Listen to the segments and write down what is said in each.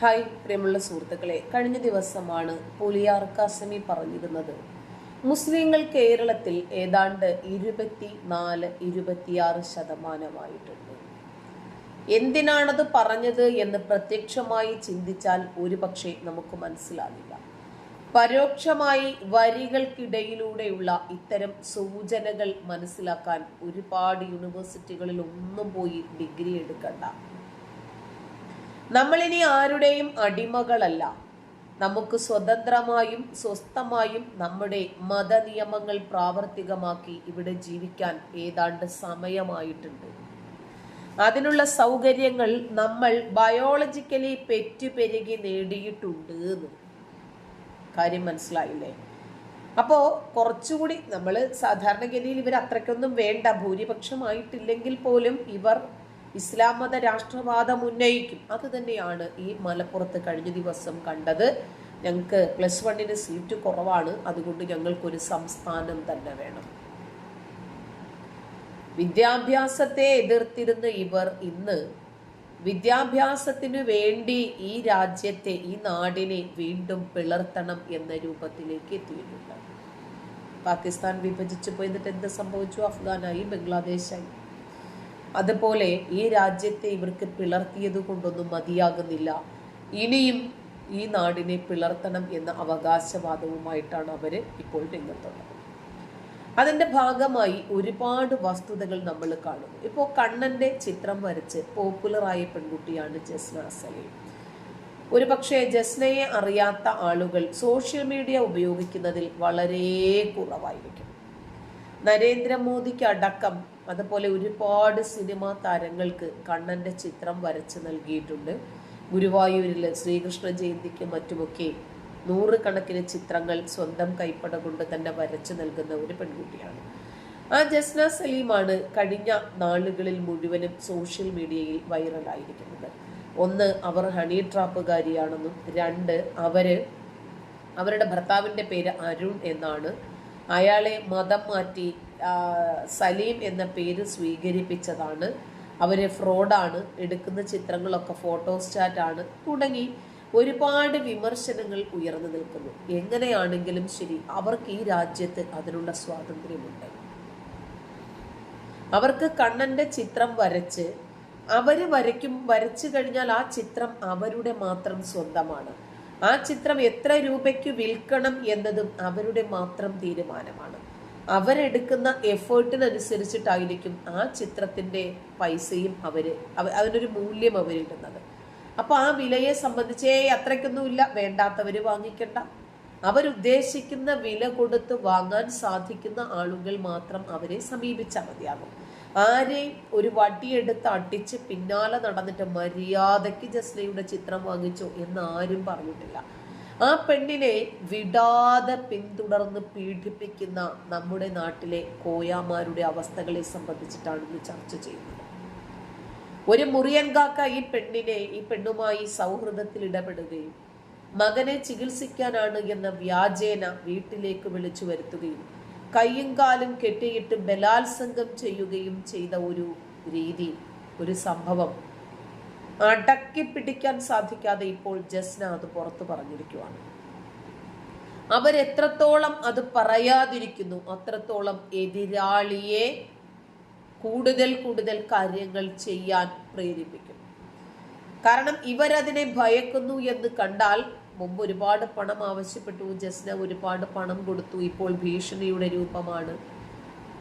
Hi പ്രിയമുള്ള സുഹൃത്തുക്കളെ, കഴിഞ്ഞ ദിവസമാണ് പുലിയാർ കാസിമി പറഞ്ഞിരുന്നത് മുസ്ലിങ്ങൾ കേരളത്തിൽ ഏതാണ്ട് 24-26% എന്തിനാണത് പറഞ്ഞത് എന്ന് പ്രത്യക്ഷമായി ചിന്തിച്ചാൽ ഒരുപക്ഷെ നമുക്ക് മനസ്സിലാവില്ല. പരോക്ഷമായി വരികൾക്കിടയിലൂടെയുള്ള ഇത്തരം സൂചനകൾ മനസ്സിലാക്കാൻ ഒരുപാട് യൂണിവേഴ്സിറ്റികളിൽ ഒന്നും പോയി ഡിഗ്രി എടുക്കണ്ട. നമ്മളിനി ആരുടെയും അടിമകളല്ല. നമുക്ക് സ്വതന്ത്രമായും സ്വസ്ഥമായും നമ്മുടെ മതനിയമങ്ങൾ പ്രാവർത്തികമാക്കി ഇവിടെ ജീവിക്കാൻ ഏതാണ്ട് സമയമായിട്ടുണ്ട്. അതിനുള്ള സൗകര്യങ്ങൾ നമ്മൾ ബയോളജിക്കലി പെറ്റുപെരുകി നേടിയിട്ടുണ്ട്. കാര്യം മനസ്സിലായില്ലേ? അപ്പോൾ കുറച്ചുകൂടി നമ്മൾ സാധാരണഗതിയിൽ ഇവർ അത്രയ്ക്കൊന്നും വേണ്ട, ഭൂരിപക്ഷമായിട്ടില്ലെങ്കിൽ പോലും ഇവർ ഇസ്ലാം മത രാഷ്ട്രവാദം ഉന്നയിക്കും. അത് തന്നെയാണ് ഈ മലപ്പുറത്ത് കഴിഞ്ഞ ദിവസം കണ്ടത്. ഞങ്ങൾക്ക് +1 സീറ്റ് കുറവാണ്, അതുകൊണ്ട് ഞങ്ങൾക്കൊരു സംസ്ഥാനം തന്നെ വേണം. വിദ്യാഭ്യാസത്തെ എതിർത്തിരുന്ന ഇവർ ഇന്ന് വിദ്യാഭ്യാസത്തിനു വേണ്ടി ഈ രാജ്യത്തെ, ഈ നാടിനെ വീണ്ടും പിളർത്തണം എന്ന രൂപത്തിലേക്ക് എത്തിയിട്ടുണ്ട്. പാകിസ്ഥാൻ വിഭജിച്ചു പോയിട്ട് എന്ത് സംഭവിച്ചു? അഫ്ഗാനായി, ബംഗ്ലാദേശായി. അതുപോലെ ഈ രാജ്യത്തെ ഇവർക്ക് പിളർത്തിയത് കൊണ്ടൊന്നും മതിയാകുന്നില്ല. ഇനിയും ഈ നാടിനെ പിളർത്തണം എന്ന അവകാശവാദവുമായിട്ടാണ് അവര് ഇപ്പോൾ രംഗത്തുള്ളത്. അതിന്റെ ഭാഗമായി ഒരുപാട് വസ്തുതകൾ നമ്മൾ കാണുന്നു. ഇപ്പോൾ കണ്ണന്റെ ചിത്രം വരച്ച് പോപ്പുലറായ പെൺകുട്ടിയാണ് ജസ്ന സലീം. ഒരു പക്ഷേ ജസ്നയെ അറിയാത്ത ആളുകൾ സോഷ്യൽ മീഡിയ ഉപയോഗിക്കുന്നതിൽ വളരെ കുറവായിരിക്കും. നരേന്ദ്രമോദിക്ക് അടക്കം അതുപോലെ ഒരുപാട് സിനിമാ താരങ്ങൾക്ക് കണ്ണന്റെ ചിത്രം വരച്ച് നൽകിയിട്ടുണ്ട്. ഗുരുവായൂരിൽ ശ്രീകൃഷ്ണ ജയന്തിക്കും മറ്റുമൊക്കെ 100 കണക്കിന് ചിത്രങ്ങൾ സ്വന്തം കൈപ്പട കൊണ്ട് തന്നെ വരച്ചു നൽകുന്ന ഒരു പെൺകുട്ടിയാണ്. ആ ജസ്ന സലീമാണ് കഴിഞ്ഞ നാളുകളിൽ മുഴുവനും സോഷ്യൽ മീഡിയയിൽ വൈറലായിരിക്കുന്നത്. ഒന്ന്, അവർ ഹണി ട്രാപ്പുകാരിയാണെന്നും, 2, അവരുടെ ഭർത്താവിൻ്റെ പേര് അരുൺ എന്നാണ്. അയാളെ മതം മാറ്റി സലീം എന്ന പേര് സ്വീകരിപ്പിച്ചതാണ്. അവര് ഫ്രോഡാണ്, എടുക്കുന്ന ചിത്രങ്ങളൊക്കെ ഫോട്ടോസ്റ്റാറ്റാണ് തുടങ്ങി ഒരുപാട് വിമർശനങ്ങൾ ഉയർന്നു നിൽക്കുന്നു. എങ്ങനെയാണെങ്കിലും ശരി, അവർക്ക് ഈ രാജ്യത്ത് അതിനുള്ള സ്വാതന്ത്ര്യമുണ്ട്. അവർക്ക് കണ്ണന്റെ ചിത്രം വരച്ച് വരച്ചു കഴിഞ്ഞാൽ ആ ചിത്രം അവരുടെ മാത്രം സ്വന്തമാണ്. ആ ചിത്രം എത്ര രൂപയ്ക്ക് വിൽക്കണം എന്നതും അവരുടെ മാത്രം തീരുമാനമാണ്. അവരെടുക്കുന്ന എഫേർട്ടിനനുസരിച്ചിട്ടായിരിക്കും ആ ചിത്രത്തിന്റെ പൈസയും അതിനൊരു മൂല്യം അവരിടുന്നത്. അപ്പൊ ആ വിലയെ സംബന്ധിച്ച് അത്രയ്ക്കൊന്നുമില്ല, വേണ്ടാത്തവര് വാങ്ങിക്കണ്ട. അവരുദ്ദേശിക്കുന്ന വില കൊടുത്ത് വാങ്ങാൻ സാധിക്കുന്ന ആളുകൾ മാത്രം അവരെ സമീപിച്ചാൽ മതിയാകും. ആരെയും ഒരു വടിയെടുത്ത് അടിച്ച് പിന്നാലെ നടന്നിട്ട് മര്യാദയ്ക്ക് ജസ്നയുടെ ചിത്രം വാങ്ങിച്ചോ എന്ന് ആരും പറഞ്ഞിട്ടില്ല. ആ പെണ്ണിനെ വിടാതെ പിന്തുടർന്ന് പീഡിപ്പിക്കുന്ന നമ്മുടെ നാട്ടിലെ കോയാമാരുടെ അവസ്ഥകളെ സംബന്ധിച്ചിട്ടാണ് ഇന്ന് ചർച്ച ചെയ്യുന്നത്. ഒരു മുറിയൻ കാക്ക ഈ പെണ്ണുമായി സൗഹൃദത്തിൽ ഇടപെടുകയും മകനെ ചികിത്സിക്കാനാണ് എന്ന വ്യാജേന വീട്ടിലേക്ക് വിളിച്ചു വരുത്തുകയും കയ്യും കാലും കെട്ടിയിട്ട് ബലാത്സംഗം ചെയ്യുകയും ചെയ്ത ഒരു രീതി, ഒരു സംഭവം അടക്കി പിടിക്കാൻ സാധിക്കാതെ ഇപ്പോൾ ജസ്ന അത് പുറത്തു പറഞ്ഞിരിക്കുവാണ്. അവരെത്രത്തോളം അത് പറയാതിരിക്കുന്നു അത്രത്തോളം എതിരാളിയെ കൂടുതൽ കാര്യങ്ങൾ ചെയ്യാൻ പ്രേരിപ്പിക്കും. കാരണം ഇവരതിനെ ഭയക്കുന്നു എന്ന് കണ്ടാൽ, മുമ്പ് ഒരുപാട് പണം ആവശ്യപ്പെട്ടു, ജസ്ന ഒരുപാട് പണം കൊടുത്തു, ഇപ്പോൾ ഭീഷണിയുടെ രൂപമാണ്.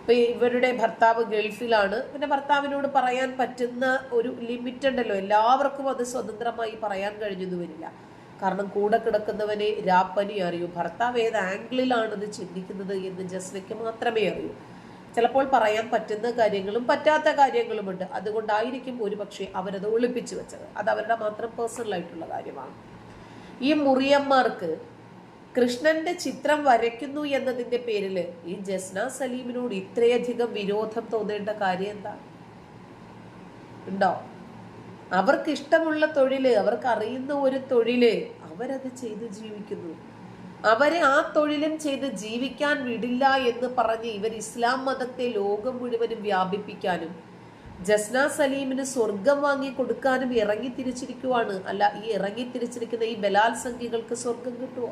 ഇപ്പൊ ഇവരുടെ ഭർത്താവ് ഗൾഫിലാണ്. പിന്നെ ഭർത്താവിനോട് പറയാൻ പറ്റുന്ന ഒരു ലിമിറ്റ് ഉണ്ടല്ലോ, എല്ലാവർക്കും അത് സ്വതന്ത്രമായി പറയാൻ കഴിഞ്ഞെന്ന് വരില്ല. കാരണം കൂടെ കിടക്കുന്നവനെ രാപ്പനി അറിയൂ, ഭർത്താവ് ഏത് ആംഗിളിലാണത് ചിന്തിക്കുന്നത് എന്ന് ജസ്നയ്ക്ക് മാത്രമേ അറിയൂ. ചിലപ്പോൾ പറയാൻ പറ്റുന്ന കാര്യങ്ങളും പറ്റാത്ത കാര്യങ്ങളുമുണ്ട്. അതുകൊണ്ടായിരിക്കും ഒരുപക്ഷെ അവരത് ഒളിപ്പിച്ചു വെച്ചത്. അത് അവരുടെ മാത്രം പേഴ്സണൽ ആയിട്ടുള്ള കാര്യമാണ്. ഈ മുറിയന്മാർക്ക് കൃഷ്ണന്റെ ചിത്രം വരയ്ക്കുന്നു എന്നതിന്റെ പേരിൽ ഈ ജസ്ന സലീമിനോട് ഇത്രയധികം വിരോധം തോന്നേണ്ട കാര്യം എന്താ ഉണ്ടോ? അവർക്ക് ഇഷ്ടമുള്ള തൊഴില്, അവർക്ക് അറിയുന്ന ഒരു തൊഴില്, അവരത് ചെയ്ത് ജീവിക്കുന്നു. അവരെ ആ തൊഴിലും ചെയ്ത് ജീവിക്കാൻ വിടില്ല എന്ന് പറഞ്ഞ് ഇവർ ഇസ്ലാം മതത്തെ ലോകം മുഴുവനും വ്യാപിപ്പിക്കാനും ജസ്ന സലീമിന് സ്വർഗം വാങ്ങി കൊടുക്കാനും ഇറങ്ങി തിരിച്ചിരിക്കുവാണ്. അല്ല, ഈ ഇറങ്ങി തിരിച്ചിരിക്കുന്ന ഈ ബലാത്സംഖ്യകൾക്ക് സ്വർഗം കിട്ടുമോ?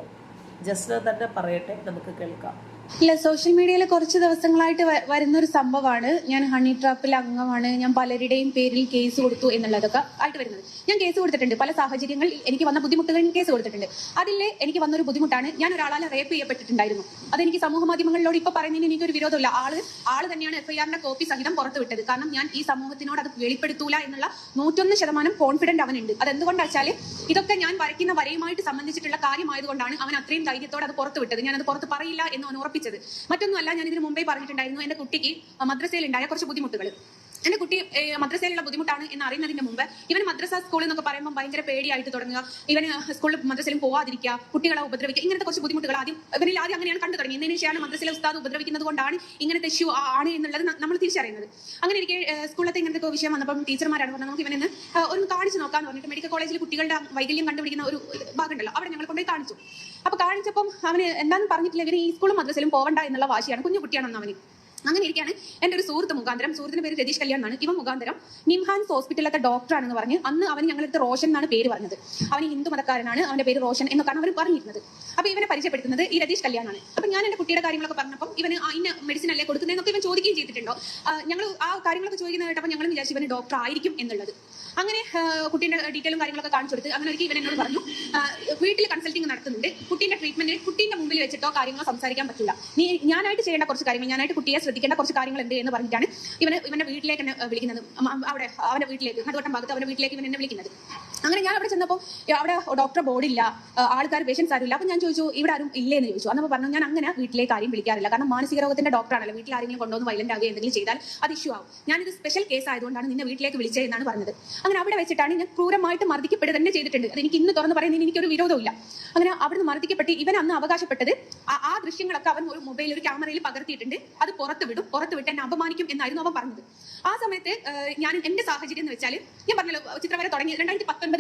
ജസ്ന തന്നെ പറയട്ടെ, നമുക്ക് കേൾക്കാം. ഇല്ല, സോഷ്യൽ മീഡിയയിൽ കുറച്ച് ദിവസങ്ങളായിട്ട് വരുന്ന ഒരു സംഭവമാണ്. ഞാൻ ഹണി ട്രാപ്പിൽ അംഗമാണ്, ഞാൻ പലരുടെയും പേരിൽ കേസ് കൊടുത്തു എന്നുള്ളതൊക്കെ ആയിട്ട് വരുന്നത്. ഞാൻ കേസ് കൊടുത്തിട്ടുണ്ട്, പല സാഹചര്യങ്ങളിൽ എനിക്ക് വന്ന ബുദ്ധിമുട്ടുകൾ കേസ് കൊടുത്തിട്ടുണ്ട്. അതിൽ എനിക്ക് വന്നൊരു ബുദ്ധിമുട്ടാണ്, ഞാൻ ഒരാളാൽ റേപ്പ് ചെയ്യപ്പെട്ടിട്ടുണ്ടായിരുന്നു. അതെനിക്ക് സമൂഹ മാധ്യമങ്ങളിലോട് ഇപ്പൊ പറയുന്നതിന് എനിക്കൊരു വിരോധമില്ല. ആള് തന്നെയാണ് FIR കോപ്പി സഹിതം പുറത്തു വിട്ടത്. കാരണം ഞാൻ ഈ സമൂഹത്തിനോട് അത് വെളിപ്പെടുത്തൂല എന്നുള്ള 101% കോൺഫിഡന്റ് അവനുണ്ട്. അതെന്തുകൊണ്ടാ വെച്ചാൽ ഇതൊക്കെ ഞാൻ വരയ്ക്കുന്ന വരയുമായിട്ട് സംബന്ധിച്ചിട്ടുള്ള കാര്യമായതുകൊണ്ടാണ് അവൻ അത്രയും ധൈര്യത്തോടെ അത് പുറത്തു വിട്ടത്. ഞാനത് പുറത്ത് പറയില്ല എന്ന് അവൻ ഉറപ്പിച്ചത്. മറ്റൊന്നുമല്ല, ഞാൻ ഇതിന് മുമ്പേ പറഞ്ഞിട്ടുണ്ടായിരുന്നു എന്റെ കുട്ടിക്ക് മദ്രസയിൽ ഉണ്ടായ കുറച്ച് ബുദ്ധിമുട്ടുകൾ. എന്റെ കുട്ടി മദ്രസയിലുള്ള ബുദ്ധിമുട്ടാണ് എന്ന് അറിയുന്നതിന് മുമ്പ് ഇവന് മദ്രസ സ്കൂളിൽ എന്നൊക്കെ പറയുമ്പോൾ ഭയങ്കര പേടിയായിട്ട് തുടങ്ങുക, ഇവന് സ്കൂളിൽ മദ്രസയിലും പോവാതിരിക്കുക, കുട്ടികളെ ഉപദ്രവിക്കുക, ഇങ്ങനത്തെ കുറച്ച് ബുദ്ധിമുട്ടുകൾ ഇവരിൽ ആദ്യം അങ്ങനെയാണ് കണ്ടു തുടങ്ങി. എന്നതിന് ശേഷമാണ് മദ്രസയിലെ ഉസ്താദ് ഉപദ്രവിക്കുന്നത് കൊണ്ടാണ് ഇങ്ങനത്തെ ഇഷ്യൂ ആണ് എന്നുള്ളത് നമ്മൾ തിരിച്ചറിയുന്നത്. അങ്ങനെ എനിക്ക് സ്കൂളിലത്തെ ഇങ്ങനത്തെ വിഷയം വന്നപ്പം ടീച്ചർമാരാണ് പറഞ്ഞത് നമുക്ക് ഇവനെന്ന് ഒന്ന് കാണിച്ചു നോക്കാന്ന് പറഞ്ഞിട്ട് മെഡിക്കൽ കോളേജിൽ കുട്ടികളുടെ വൈകല്യം കണ്ടുപിടിക്കുന്ന ഒരു ഭാഗമുണ്ടല്ലോ, അവിടെ ഞങ്ങൾ കൊണ്ടുപോയി കാണിച്ചു. അപ്പൊ കാണിച്ചപ്പം അവന് എന്താണെന്ന് പറഞ്ഞിട്ടില്ല, ഇവന് ഈ സ്കൂളും മദ്രസയിലും പോകണ്ട എന്നുള്ള വാശിയാണ്. കുഞ്ഞു കുട്ടിയാണെന്ന് അവന്. അങ്ങനെ ഇരിക്കുകയാണ് എന്റെ ഒരു സുഹൃത്ത് മുഖാന്തരം, സുഹൃത്തിന്റെ പേര് രതീഷ് കല്യാൺ എന്നാണ്, ഇവ മുഖാന്തരം നിംഹാൻസ് ഹോസ്പിറ്റലിലത്തെ ഡോക്ടറാണെന്ന് പറഞ്ഞ് അന്ന് അവന് ഞങ്ങളടുത്ത് റോഷൻ എന്നാണ് പേര് പറഞ്ഞത്. അവന് ഹിന്ദു മതക്കാരനാണ്, അവന്റെ പേര് റോഷൻ എന്നൊക്കെയാണ് അവർ പറഞ്ഞിരുന്നത്. അപ്പൊ ഇവനെ പരിചയപ്പെടുത്തുന്നത് ഈ രതീഷ് കല്യാണാണ്. അപ്പൊ ഞാൻ എന്റെ കുട്ടിയുടെ കാര്യങ്ങളൊക്കെ പറഞ്ഞപ്പോൾ ഇവന് ഇന്ന മെഡിസിൻ അല്ലേ കൊടുക്കുന്നതെന്നൊക്കെ ഇവൻ ചോദിക്കുകയും ചെയ്തിട്ടുണ്ടോ. ഞങ്ങൾ ആ കാര്യങ്ങളൊക്കെ ചോദിക്കുന്നത് കേട്ടപ്പോൾ ഞങ്ങൾ വിചാരിച്ചു ഇവന് ഡോക്ടർ ആയിരിക്കും എന്നുള്ളത്. അങ്ങനെ കുട്ടീന്റെ ഡീറ്റെയിലും കാര്യങ്ങളൊക്കെ കാണിച്ചു കൊടുത്ത് അങ്ങനെ ഒരിക്കൽ ഇവൻ എന്നോട് പറഞ്ഞു, വീട്ടിൽ കൺസൾട്ടിങ് നടത്തുന്നുണ്ട്, കുട്ടീന്റെ ട്രീറ്റ്മെന്റ് കുട്ടീന്റെ മുമ്പിൽ വെച്ചിട്ടോ കാര്യങ്ങളോ സംസാരിക്കാൻ പറ്റില്ല, ഞാനായിട്ട് ചെയ്യേണ്ട കുറച്ച് കാര്യങ്ങൾ, ഞാനായിട്ട് കുട്ടിയെ ശ്രദ്ധിക്കേണ്ട കുറച്ച് കാര്യങ്ങൾ ഉണ്ട് എന്ന് പറഞ്ഞിട്ടാണ് ഇവന്റെ വീട്ടിലേക്ക് എന്നെ വിളിക്കുന്നത്. അവിടെ അവന്റെ വീട്ടിലേക്ക്, നടുവട്ടം ഭാഗത്ത് അവന്റെ വീട്ടിലേക്ക് ഇവൻ എന്നെ വിളിക്കുന്നത്. അങ്ങനെ ഞാൻ അവിടെ ചെന്നപ്പോൾ അവിടെ ഡോക്ടർ ബോർഡില്ല, ആൾക്കാർ പേഷ്യൻസ് ആരുമില്ല. അപ്പൊ ഞാൻ ചോദിച്ചു ഇവിടെ ആരും ഇല്ലേ എന്ന് ചോദിച്ചു. അന്നപ്പോൾ പറഞ്ഞു ഞാൻ അങ്ങനെ വീട്ടിലേക്ക് ആരും വിളിക്കാറില്ല, കാരണം മാനസിക രോഗത്തിന്റെ ഡോക്ടറാണല്ലോ, വീട്ടിൽ ആരെങ്കിലും കൊണ്ടുവന്ന് വയലന്റ് ആവുകയോ എന്തെങ്കിലും ചെയ്താൽ അത് ഇഷ്യൂ ആവും, ഞാനിത് സ്പെഷ്യൽ കേസ് ആയതുകൊണ്ടാണ് നിന്നെ വീട്ടിലേക്ക് വിളിച്ചത് എന്നാണ് പറഞ്ഞത്. അങ്ങനെ അവിടെ വെച്ചിട്ടാണ് ഞാൻ ക്രൂരമായിട്ട് മർദ്ദിക്കപ്പെടുക തന്നെ ചെയ്തിട്ടുണ്ട്. അത് എനിക്ക് ഇന്ന് തുറന്ന് പറയുന്നതിന് എനിക്കൊരു വിരോധമില്ല. അങ്ങനെ അവിടുന്ന് മർദ്ദിക്കപ്പെട്ട് ഇവൻ അന്ന് അവകാശപ്പെട്ടത് ആ ദൃശ്യങ്ങളൊക്കെ അവൻ ഒരു മൊബൈൽ ഒരു ക്യാമറയിൽ പകർത്തിയിട്ടുണ്ട്, അത് പുറത്ത് വിട്ട് എന്നെ അപമാനിക്കും എന്നായിരുന്നു അവൻ പറഞ്ഞത്. ആ സമയത്ത് ഞാൻ എന്റെ സാഹചര്യം എന്ന് വെച്ചാൽ ഞാൻ പറഞ്ഞല്ലോ ചിത്രവര തുടങ്ങി 2019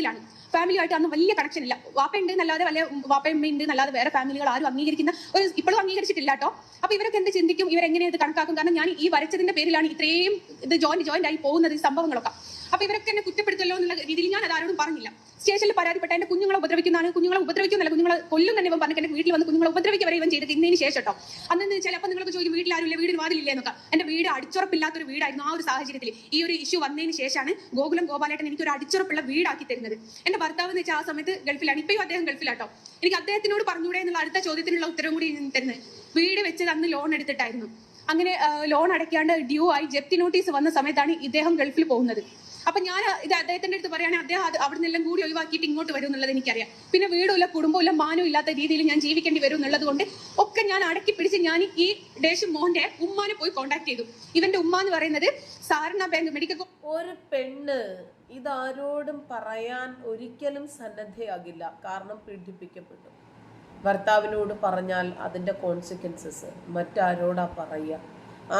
ഫാമിലിയായിട്ട് അന്ന് വലിയ കണക്ഷൻ ഇല്ല. വാപ്പയുണ്ട് എന്നല്ലാതെ വലിയ വാപ്പയമ്മയുണ്ട് എന്നല്ലാതെ വേറെ ഫാമിലികൾ ആരും അംഗീകരിക്കുന്ന ഇപ്പോഴും അംഗീകരിച്ചിട്ടില്ല കേട്ടോ. അപ്പൊ ഇവരൊക്കെ എന്ത് ചിന്തിക്കും, ഇവരെങ്ങനെ ഇത് കണക്കാക്കും? കാരണം ഞാൻ ഈ വരച്ചതിന്റെ പേരിലാണ് ഇത്രയും ഇത് ജോയിന്റ് ആയി പോകുന്നത് ഈ സംഭവങ്ങളൊക്കെ. അപ്പൊ ഇവരൊക്കെ എന്നെ കുറ്റപ്പെടുത്തല്ലോ എന്നുള്ള രീതിയിൽ ഞാൻ അത് ആരോടും പറഞ്ഞില്ല. സ്റ്റേഷനിൽ പരാതിപ്പെട്ട എന്റെ കുഞ്ഞുങ്ങളെ ഉപദ്രവിക്കുന്നതാണ്, കുഞ്ഞുങ്ങളെ ഉപദ്രവിക്കുന്നല്ല, കുഞ്ഞുങ്ങളെ കൊല്ലും തന്നെ ഇവൻ പറഞ്ഞിട്ട് എന്റെ വീട്ടിൽ വന്ന് കുഞ്ഞുങ്ങളെ ഉപദ്രവിക്കുക ഇവൻ ചെയ്തത് ഇന്നതിന് ശേഷം കേട്ടോ. അന്നെന്ന് വെച്ചാൽ അപ്പൊ നിങ്ങൾക്ക് ചോദിക്കും വീട്ടിൽ ആരുമില്ല, വീടിന് വാതിലില്ലേ എന്നൊക്കെ. എന്റെ വീട് അടിച്ചുറപ്പില്ലാത്തൊരു വീടായിരുന്നു. ആ ഒരു സാഹചര്യത്തിൽ ഈ ഒരു ഇഷ്യൂ വന്നതിന് ശേഷമാണ് ഗോകുലം ഗോപാലേട്ടൻ എനിക്ക് ഒരു അടിച്ചുറപ്പുള്ള വീടാക്കി തരുന്നത്. എന്റെ ഭർത്താവ് എന്ന് വെച്ചാൽ ആ സമയത്ത് ഗൾഫിലാണ്, ഇപ്പോഴും അദ്ദേഹം ഗൾഫിലാട്ടോ. എനിക്ക് അദ്ദേഹത്തിനോട് പറഞ്ഞൂടെ എന്നുള്ള അടുത്ത ചോദ്യത്തിനുള്ള ഉത്തരവും കൂടി തരുന്നത്. വീട് വെച്ചത് അന്ന് ലോൺ എടുത്തിട്ടായിരുന്നു. അങ്ങനെ ലോൺ അടയ്ക്കാണ്ട് ഡ്യൂ ആയി ജപ്തി നോട്ടീസ് വന്ന സമയത്താണ് ഇദ്ദേഹം ഗൾഫിൽ പോകുന്നത്. അപ്പൊ ഞാൻ ഇത് അദ്ദേഹത്തിന്റെ അടുത്ത് പറയുകയാണെങ്കിൽ അദ്ദേഹം അവിടെ നിന്നെല്ലാം കൂടി ഒഴിവാക്കിയിട്ട് ഇങ്ങോട്ട് വരും എന്നുള്ളത് എനിക്കറിയാം. പിന്നെ വീടുമില്ല, കുടുംബമില്ല, മാനവും ഇല്ലാത്ത രീതിയിൽ ഞാൻ ജീവിക്കേണ്ടി വരും എന്നുള്ളത് കൊണ്ട് ഒക്കെ ഞാൻ അടക്കി പിടിച്ച് ഞാൻ ഈ ഡേഷ് മോന്റെ ഉമ്മാനെ പോയി കോണ്ടാക്ട് ചെയ്തു. ഇവന്റെ ഉമ്മ എന്ന് പറയുന്നത് സാധാരണ ബാങ്ക് മെഡിക്കൽ. ഒരു പെണ്ണ് ഇതാരോടും പറയാൻ ഒരിക്കലും സന്നദ്ധയാകില്ല, കാരണം പീഡിപ്പിക്കപ്പെട്ടു. ഭർത്താവിനോട് പറഞ്ഞാൽ അതിന്റെ കോൺസിക്വൻസസ് മറ്റാരോടാ പറയുക?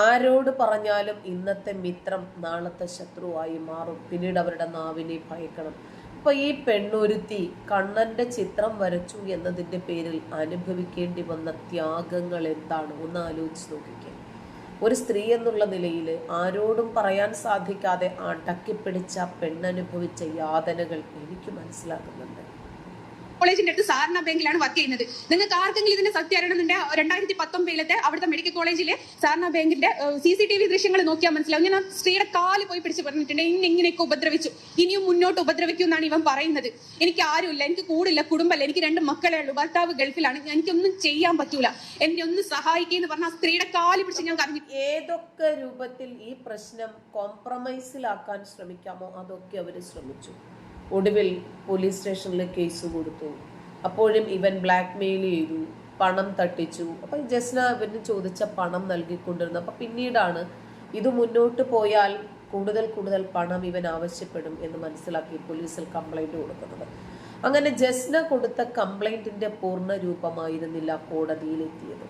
ആരോട് പറഞ്ഞാലും ഇന്നത്തെ മിത്രം നാളത്തെ ശത്രുവായി മാറും. പിന്നീട് അവരുടെ നാവിനെ ഭയക്കണം. അപ്പൊ ഈ പെണ്ണൊരുത്തി കണ്ണന്റെ ചിത്രം വരച്ചു എന്നതിന്റെ പേരിൽ അനുഭവിക്കേണ്ടി വന്ന ത്യാഗങ്ങൾ എന്താണ് ഒന്ന് ആലോചിച്ച് നോക്കിക്കേ. ഒരു സ്ത്രീ എന്നുള്ള നിലയിൽ ആരോടും പറയാൻ സാധിക്കാതെ അടക്കിപ്പിടിച്ച പെണ്ണനുഭവിച്ച യാതനകൾ എനിക്ക് മനസ്സിലാകുന്നുണ്ട്. കോളേജിന്റെ അടുത്ത് സാധാരണ ബാങ്കിലാണ് വർക്ക് ചെയ്യുന്നത്. നിങ്ങൾക്ക് ആർക്കെങ്കിലും ഇതിന്റെ സത്യം അറിയണമെന്നുണ്ട് 2019 അവിടുത്തെ മെഡിക്കൽ കോളേജിലെ സാധാരണ ബാങ്കിന്റെ CCTV ദൃശ്യങ്ങൾ നോക്കിയാൽ മനസ്സിലാവും. ഞാൻ ആ സ്ത്രീയുടെ കാല് പോയി പിടിച്ച് പറഞ്ഞിട്ടുണ്ട്, ഇങ്ങനെയൊക്കെ ഉപദ്രവിച്ചു, ഇനിയും മുന്നോട്ട് ഉപദ്രവിക്കും എന്നാണ് ഇവൻ പറയുന്നത്. എനിക്ക് ആരുമില്ല, എനിക്ക് കൂടില്ല, കുടുംബമല്ല, എനിക്ക് 2 മക്കളേ ഉള്ളൂ, ഭർത്താവ് ഗൾഫിലാണ്, എനിക്കൊന്നും ചെയ്യാൻ പറ്റൂല, എന്നെ ഒന്ന് സഹായിക്കുന്നു പറഞ്ഞ ആ സ്ത്രീയുടെ കാല് പിടിച്ച് ഞാൻ കരഞ്ഞു. ഏതൊക്കെ രൂപത്തിൽ ഈ പ്രശ്നം കോംപ്രമൈസിലാക്കാൻ ശ്രമിക്കാമോ അതൊക്കെ അവർ ശ്രമിച്ചു. ഒടുവിൽ പോലീസ് സ്റ്റേഷനിൽ കേസ് കൊടുത്തു. അപ്പോഴും ഇവൻ ബ്ലാക്ക് മെയിൽ ചെയ്തു, പണം തട്ടിച്ചു. അപ്പം ജസ്ന ഇവന് ചോദിച്ച പണം നൽകിക്കൊണ്ടിരുന്നു. അപ്പം പിന്നീടാണ് ഇത് മുന്നോട്ട് പോയാൽ കൂടുതൽ പണം ഇവൻ ആവശ്യപ്പെടും എന്ന് മനസ്സിലാക്കി പോലീസിൽ കംപ്ലൈന്റ് കൊടുക്കുന്നത്. അങ്ങനെ ജസ്ന കൊടുത്ത കംപ്ലൈന്റിന്റെ പൂർണ്ണ രൂപമായിരുന്നില്ല കോടതിയിലെത്തിയത്.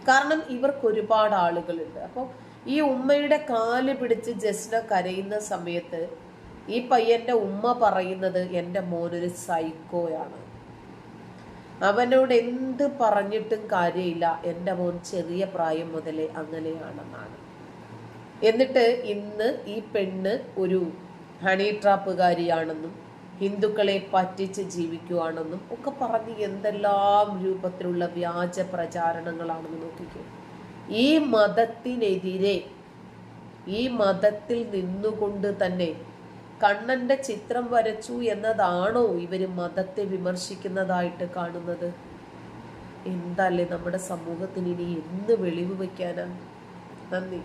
കാരണം ഇവർക്ക് ഒരുപാട് ആളുകളുണ്ട്. അപ്പോൾ ഈ ഉമ്മയുടെ കാല് പിടിച്ച് ജസ്ന കരയുന്ന സമയത്ത് ഈ പയ്യന്റെ ഉമ്മ പറയുന്നത് എൻ്റെ മോനൊരു സൈക്കോയാണ്, അവനോട് എന്ത് പറഞ്ഞിട്ടും കാര്യമില്ല, എൻ്റെ മോൻ ചെറിയ പ്രായം മുതലേ അങ്ങനെയാണെന്നാണ്. എന്നിട്ട് ഇന്ന് ഈ പെണ്ണ് ഒരു ഹണി ട്രാപ്പുകാരിയാണെന്നും ഹിന്ദുക്കളെ പറ്റിച്ച് ജീവിക്കുവാണെന്നും ഒക്കെ പറഞ്ഞ് എന്തെല്ലാം രൂപത്തിലുള്ള വ്യാജ പ്രചാരണങ്ങളാണെന്ന് നോക്കിക്കോ. ഈ മതത്തിനെതിരെ, ഈ മതത്തിൽ നിന്നുകൊണ്ട് തന്നെ കണ്ണന്റെ ചിത്രം വരച്ചു എന്നതാണോ ഇവര് മതത്തെ വിമർശിക്കുന്നതായിട്ട് കാണുന്നത്? എന്തല്ലേ നമ്മുടെ സമൂഹത്തിന് ഇനി എന്ന് വെളിവ് വെക്കാനാ? നന്ദി.